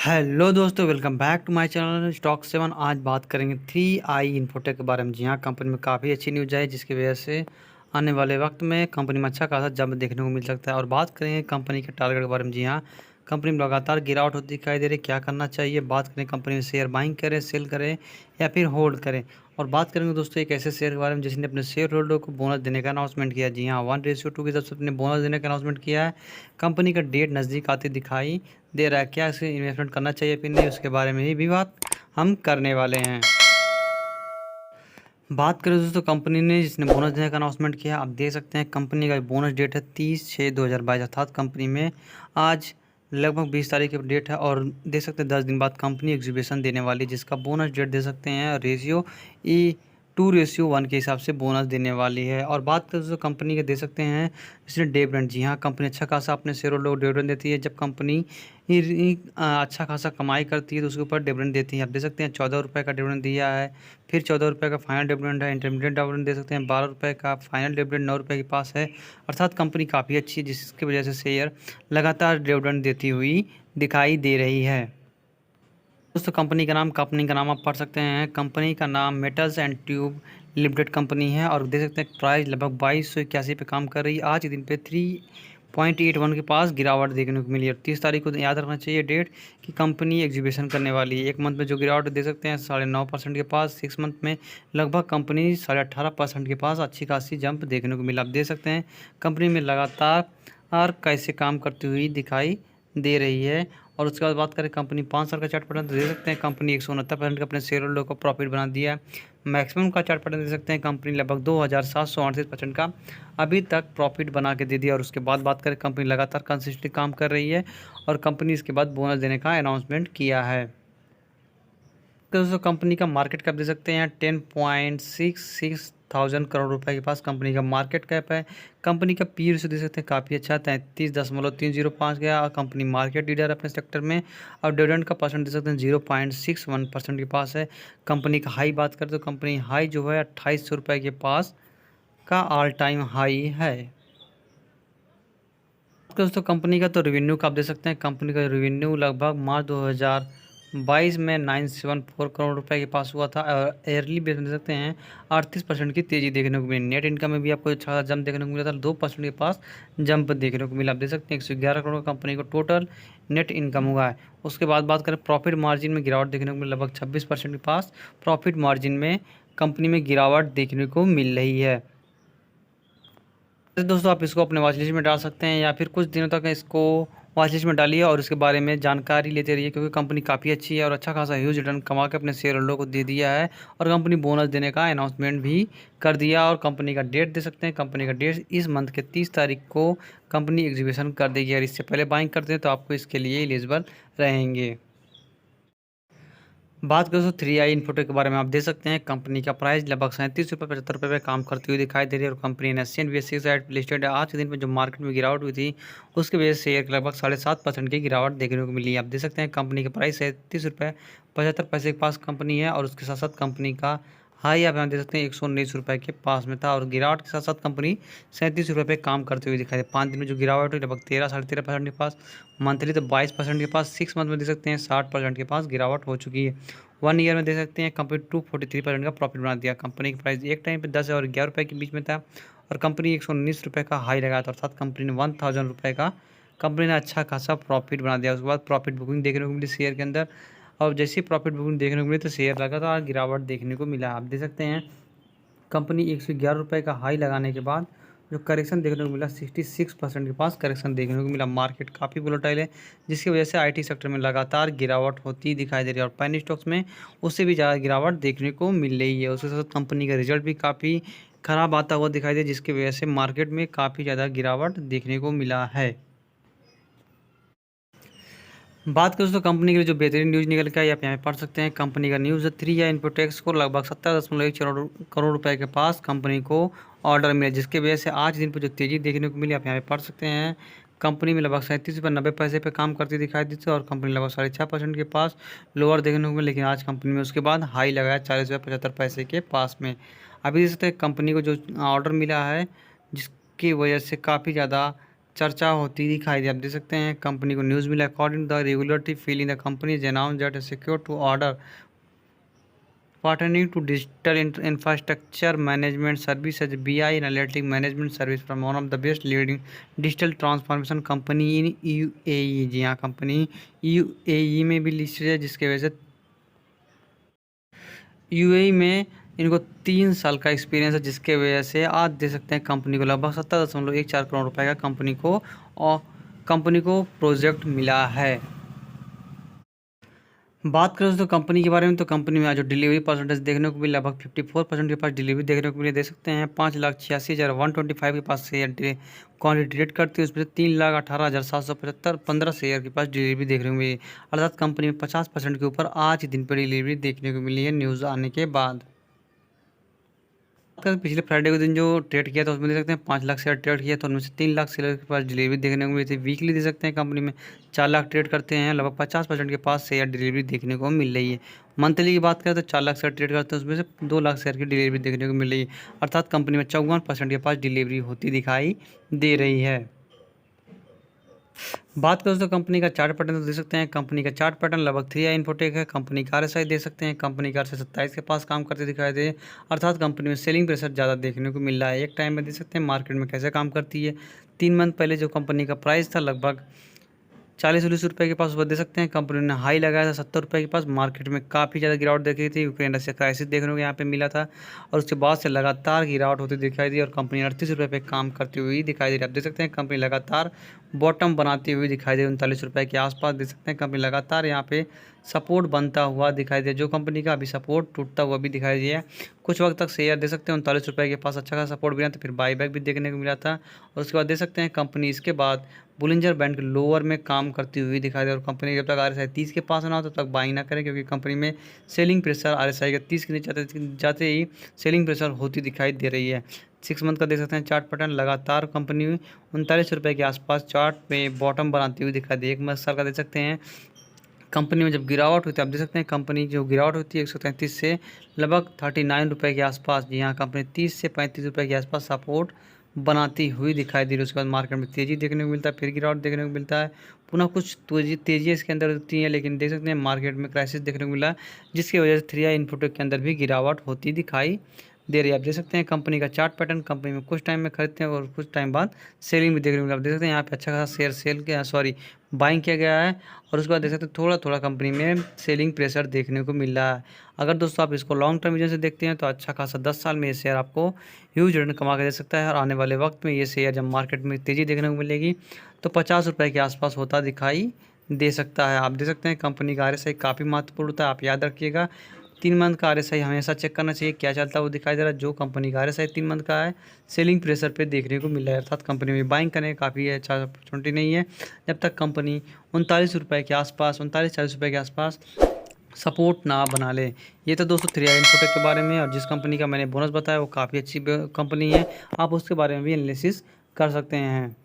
Hello दोस्तों, welcome back to my channel stock 7। आज बात करेंगे 3i इन्फोटेक के बारे में। जी हाँ, कंपनी में काफ़ी अच्छी न्यूज़ है जिसकी वजह से आने वाले वक्त में कंपनी में अच्छा खासा जंप देखने को मिल सकता है। और बात करेंगे कंपनी के टारगेट के बारे में। जी हाँ, कंपनी में लगातार गिरावट होती दिखाई दे रही, क्या करना चाहिए। बात करें कंपनी में शेयर बाइंग करें, सेल करें या फिर होल्ड करें। और बात करेंगे दोस्तों एक ऐसे शेयर के बारे में जिसने अपने शेयर होल्डर को बोनस देने का अनाउंसमेंट किया। जी हाँ, 1:2 के हिसाब से अपने बोनस देने का अनाउंसमेंट किया है। कंपनी का डेट नज़दीक आती दिखाई दे रहा है। क्या इसे इन्वेस्टमेंट करना चाहिए फिर नहीं, उसके बारे में भी बात हम करने वाले हैं। बात करें दोस्तों कंपनी ने जिसने बोनस देने का अनाउंसमेंट किया, आप देख सकते हैं कंपनी का बोनस डेट है 30/6/2022, अर्थात कंपनी में आज लगभग 20 तारीख की डेट है। और देख सकते हैं 10 दिन बाद कंपनी एग्जीबिशन देने वाली जिसका बोनस डेट दे सकते हैं रेशियो 2:1 के हिसाब से बोनस देने वाली है। और बात करें दोस्तों कंपनी के दे सकते हैं इसने डिविडेंड। जी हाँ, कंपनी अच्छा खासा अपने शेयर होल्डर को डिविडेंड देती है। जब कंपनी अच्छा खासा कमाई करती है तो उसके ऊपर डिविडेंड देती है। आप देख सकते हैं 14 रुपये का डिविडेंड दिया है, फिर 14 रुपये का फाइनल डिविडेंड है। इंटरमीडिएट डिविडेंड दे सकते हैं 12 रुपये का, फाइनल डिविडेंड 9 रुपये के पास है। अर्थात कंपनी काफ़ी अच्छी है जिसकी वजह से शेयर लगातार डिविडेंड देती हुई दिखाई दे रही है। दोस्तों कंपनी का नाम आप पढ़ सकते हैं। कंपनी का नाम metals and tube limited company है। और देख सकते हैं प्राइस लगभग 2281 पे काम कर रही है। आज के दिन पे 3.81 के पास गिरावट देखने को मिली। और 30 तारीख को याद रखना चाहिए डेट कि कंपनी एग्जीबिशन करने वाली है। एक मंथ में जो गिरावट दे सकते हैं 9.5% के पास, 6 मंथ में लगभग कंपनी 18.5% के पास अच्छी खासी जंप देखने को मिला। आप देख सकते हैं कंपनी में लगातार कैसे काम करती हुई दिखाई दे रही है। और उसके बाद बात करें कंपनी 5 साल का चार्ट पैटर्न तो दे सकते हैं कंपनी 169% का अपने शेयर होल्डर को प्रॉफिट बना दिया है। मैक्सिमम का चार्ट पैटर्न दे सकते हैं कंपनी लगभग 2738% का अभी तक प्रॉफिट बना के दे दिया। और उसके बाद बात करें कंपनी लगातार कंसिस्टेंटली काम कर रही है और कंपनी इसके बाद बोनस देने का अनाउंसमेंट किया है। तो दोस्तों कंपनी का मार्केट कैप दे सकते हैं 10.66 थाउजेंड करोड़ रुपए के पास कंपनी का मार्केट कैप है। कंपनी का पी रेशियो दे सकते हैं काफ़ी अच्छा 33.305 गया। कंपनी मार्केट लीडर है अपने सेक्टर में। और डिविडेंड का परसेंट दे सकते हैं 0.61% के पास है। कंपनी का हाई बात करें तो कंपनी हाई जो है 2800 रुपये के पास का ऑल टाइम हाई है। दोस्तों कंपनी का तो रेवेन्यू का आप दे सकते हैं कंपनी का रेवेन्यू लगभग मार्च 2022 में 974 करोड़ रुपए के पास हुआ था। और ईयरली बेस में दे सकते हैं 38% की तेज़ी देखने को मिली। नेट इनकम में भी आपको अच्छा जंप देखने को मिला था, 2% के पास जंप देखने को मिला। आप देख सकते हैं 111 करोड़ का कंपनी को टोटल नेट इनकम हुआ है। उसके बाद बात करें प्रॉफिट मार्जिन में गिरावट देखने को मिली, लगभग 26% के पास प्रॉफिट मार्जिन में कंपनी में गिरावट देखने को मिल रही है। तो दोस्तों आप इसको अपने वॉच लिस्ट में डाल सकते हैं या फिर कुछ दिनों तक इसको वॉच लिस्ट में डालिए और इसके बारे में जानकारी लेते रहिए, क्योंकि कंपनी काफ़ी अच्छी है और अच्छा खासा ह्यूज रिटर्न कमा के अपने शेयर होल्डर को दे दिया है। और कंपनी बोनस देने का अनाउंसमेंट भी कर दिया। और कंपनी का डेट दे सकते हैं, कंपनी का डेट इस मंथ के 30 तारीख को कंपनी एग्जीबिशन कर देगी। और इससे पहले बाइंग करते हैं तो आपको इसके लिए एलिजिबल रहेंगे। बात करें तो 3i इन्फोटेक के बारे में, आप देख सकते हैं कंपनी का प्राइस लगभग 37.75 रुपये पे काम करती हुई दिखाई दे रही है। और company NSC and BSE side listed है। आज के दिन में जो मार्केट में गिरावट हुई थी उसकी वजह से शेयर लगभग 7.5% की गिरावट देखने को मिली। आप देख सकते हैं कंपनी का प्राइस 37.75 के पास कंपनी है। और उसके साथ साथ कंपनी का हाई आप यहाँ देख सकते हैं 119 रुपये के पास में था। और गिरावट के साथ साथ कंपनी 37 रुपये पे काम करते हुए दिखाई दे। 5 दिन में जो गिरावट हुई लगभग 13-13.5% के पास, मंथली तो 22% के पास, 6 मंथ में देख सकते हैं 60% के पास गिरावट हो चुकी है। 1 ईयर में देख सकते हैं कंपनी 243% का प्रॉफिट बना दिया। कंपनी का प्राइस एक टाइम पे 10 और 11 रुपये के बीच में था और कंपनी 119 रुपये का हाई लगाया था, अर्थात कंपनी ने 1000 रुपये का कंपनी ने अच्छा खासा प्रॉफिट बना दिया। उसके बाद प्रॉफिट बुकिंग देखने को मिली शेयर के अंदर। और जैसे ही प्रॉफिट बुकिंग देखने को मिली तो शेयर लगातार गिरावट देखने को मिला। आप देख सकते हैं कंपनी 111 रुपये का हाई लगाने के बाद जो करेक्शन देखने को मिला 66% के पास करेक्शन देखने को मिला। मार्केट काफ़ी वोलेटाइल है जिसकी वजह से आईटी सेक्टर में लगातार गिरावट होती दिखाई दे रही है। और पेनी स्टॉक्स में उससे भी ज़्यादा गिरावट देखने को मिल रही है। उसके साथ कंपनी का रिजल्ट भी काफ़ी ख़राब आता हुआ दिखाई दे, जिसकी वजह से मार्केट में काफ़ी ज़्यादा गिरावट देखने को मिला है। बात करें दोस्तों कंपनी के लिए जो बेहतरीन न्यूज़ निकल के आई, आप यहाँ पे पढ़ सकते हैं। कंपनी का न्यूज़ 3i इन्फोटेक्स को लगभग 17.1 करोड़ रुपए के पास कंपनी को ऑर्डर मिला, जिसके वजह से आज दिन पर जो तेज़ी देखने को मिली आप यहाँ पे पढ़ सकते हैं। कंपनी में लगभग 37 रुपये 90 पैसे पे काम करती दिखाई दी थी और कंपनी लगभग 6.5% के पास लोअर देखने को मिला। लेकिन आज कंपनी में उसके बाद हाई लगाया 40 रुपये 75 पैसे के पास में। अभी देख सकते हैं कंपनी को जो ऑर्डर मिला है जिसकी वजह से काफ़ी ज़्यादा चर्चा होती दिखाई दी। आप देख सकते हैं कंपनी को न्यूज़ मिला, according the regulatory filing the company is announce that secure to order pertaining to digital infrastructure management service as BI analytic management service from one of the best leading digital transformation company in UAE। जी हाँ, company UAE में भी listed है, जिसके वजह से UAE में इनको 3 साल का एक्सपीरियंस है, जिसके वजह से आज दे सकते हैं कंपनी को लगभग 70.14 करोड़ रुपए का कंपनी को प्रोजेक्ट मिला है। बात करें दोस्तों कंपनी के बारे में, तो कंपनी में आज जो डिलीवरी परसेंटेज देखने को मिला, लगभग 54% के पास डिलीवरी देखने को मिली। दे सकते हैं 5,86,125 के पास शेयर क्वान्टिटी ट्रेड करती है, उसमें 3,18,775 15 शेयर के पास डिलीवरी देखने को मिली। अर्थात कंपनी में 50% के ऊपर आज ही दिन पर डिलीवरी देखने को मिली है न्यूज़ आने के बाद। पिछले फ्राइडे के दिन जो ट्रेड किया था उसमें दे सकते हैं 5 लाख शेयर ट्रेड किया, तो उनमें से 3 लाख शेयर के पास डिलीवरी देखने को मिली थी। वीकली दे सकते हैं कंपनी में 4 लाख ट्रेड करते हैं, लगभग 50% के पास शेयर डिलीवरी देखने को मिल रही है। मंथली की बात करें तो 4 लाख शेयर ट्रेड करते हैं, उसमें से 2 लाख शेयर की डिलीवरी देखने को मिल रही है। अर्थात कंपनी में 54% के पास डिलीवरी होती दिखाई दे रही है। बात करें तो कंपनी का चार्ट पैटर्न तो देख सकते हैं कंपनी का चार्ट पैटर्न लगभग 3i इन्फोटेक है। कंपनी का RSI देख सकते हैं, कंपनी का RSI 27 के पास काम करते दिखाई दे, अर्थात कंपनी में सेलिंग प्रेशर ज़्यादा देखने को मिल रहा है। एक टाइम में देख सकते हैं मार्केट में कैसे काम करती है। 3 मंथ पहले जो कंपनी का प्राइस था लगभग 40-40 रुपये के पास, वो दे सकते हैं कंपनी ने हाई लगाया था 70 रुपये के पास। मार्केट में काफ़ी ज़्यादा गिरावट देखी थी, यूक्रेन रशिया क्राइसिस देखने को यहाँ पे मिला था, और उसके बाद से लगातार गिरावट होती दिखाई दी और कंपनी 38 रुपये पे काम करती हुई दिखाई दे रही है। आप देख सकते हैं कंपनी लगातार बॉटम बनाती हुई दिखाई दे रही है 39 रुपये के आसपास। देख सकते हैं कंपनी लगातार यहाँ पे सपोर्ट बनता हुआ दिखाई दे, जो कंपनी का अभी सपोर्ट टूटता हुआ भी दिखाई दिया। कुछ वक्त तक शेयर दे सकते हैं 39 रुपये के पास अच्छा खासा सपोर्ट भी था, फिर बाईबैक भी देखने को मिला था, और उसके बाद दे सकते हैं कंपनी इसके बाद बुलिंजर बैंड के लोअर में काम करती हुई दिखाई दे। और कंपनी जब तक RSI 30 के पास ना हो तब तक बाइंग ना करें, क्योंकि कंपनी में सेलिंग प्रेशर RSI के 30 के नीचे जाते ही सेलिंग प्रेशर होती दिखाई दे रही है। 6 मंथ का देख सकते हैं चार्ट पैटर्न, लगातार कंपनी 39 रुपये के आसपास चार्ट में बॉटम बनाती हुई दिखाई दे। 1 साल का देख सकते हैं कंपनी में जब गिरावट होती है, आप देख सकते हैं कंपनी जो गिरावट होती है 133 से लगभग 39 रुपये के आसपास। जी हाँ, कंपनी 30 से 35 रुपये के आसपास सपोर्ट बनाती हुई दिखाई दे रही है। उसके बाद मार्केट में तेज़ी देखने को मिलता है, फिर गिरावट देखने को मिलता है, पुनः कुछ तेज़ी इसके अंदर होती है, लेकिन देख सकते हैं मार्केट में क्राइसिस देखने को मिला, जिसकी वजह से 3i इन्फोटेक के अंदर भी गिरावट होती दिखाई दे रही है। आप देख सकते हैं कंपनी का चार्ट पैटर्न, कंपनी में कुछ टाइम में खरीदते हैं और कुछ टाइम बाद सेलिंग भी देखने को मिला। आप देख सकते हैं यहाँ पे अच्छा खासा शेयर बाइंग किया गया है, और उसके बाद देख सकते हैं थोड़ा थोड़ा कंपनी में सेलिंग प्रेशर देखने को मिल रहा है। अगर दोस्तों आप इसको लॉन्ग टर्म विजन से देखते हैं तो अच्छा खासा 10 साल में ये शेयर आपको ह्यूज रिटर्न कमा के दे सकता है, और आने वाले वक्त में ये शेयर जब मार्केट में तेज़ी देखने को मिलेगी तो 50 रुपये के आसपास होता दिखाई दे सकता है। आप देख सकते हैं कंपनी का RSI काफ़ी महत्वपूर्ण होता है, आप याद रखिएगा 3 मंथ का RSI हमेशा चेक करना चाहिए, क्या चलता है वो दिखाई दे रहा है। जो कंपनी का RSI 3 मंथ का है सेलिंग प्रेशर पे देखने को मिल रहा है, अर्थात कंपनी में बाइंग करने का काफ़ी अच्छा अपॉर्चुनिटी नहीं है जब तक कंपनी 39 रुपये के आसपास 39-40 रुपये के आसपास सपोर्ट ना बना ले। ये तो दोस्तों 3i इन्फोटेक के बारे में, और जिस कंपनी का मैंने बोनस बताया वो काफ़ी अच्छी कंपनी है, आप उसके बारे में भी एनालिसिस कर सकते हैं।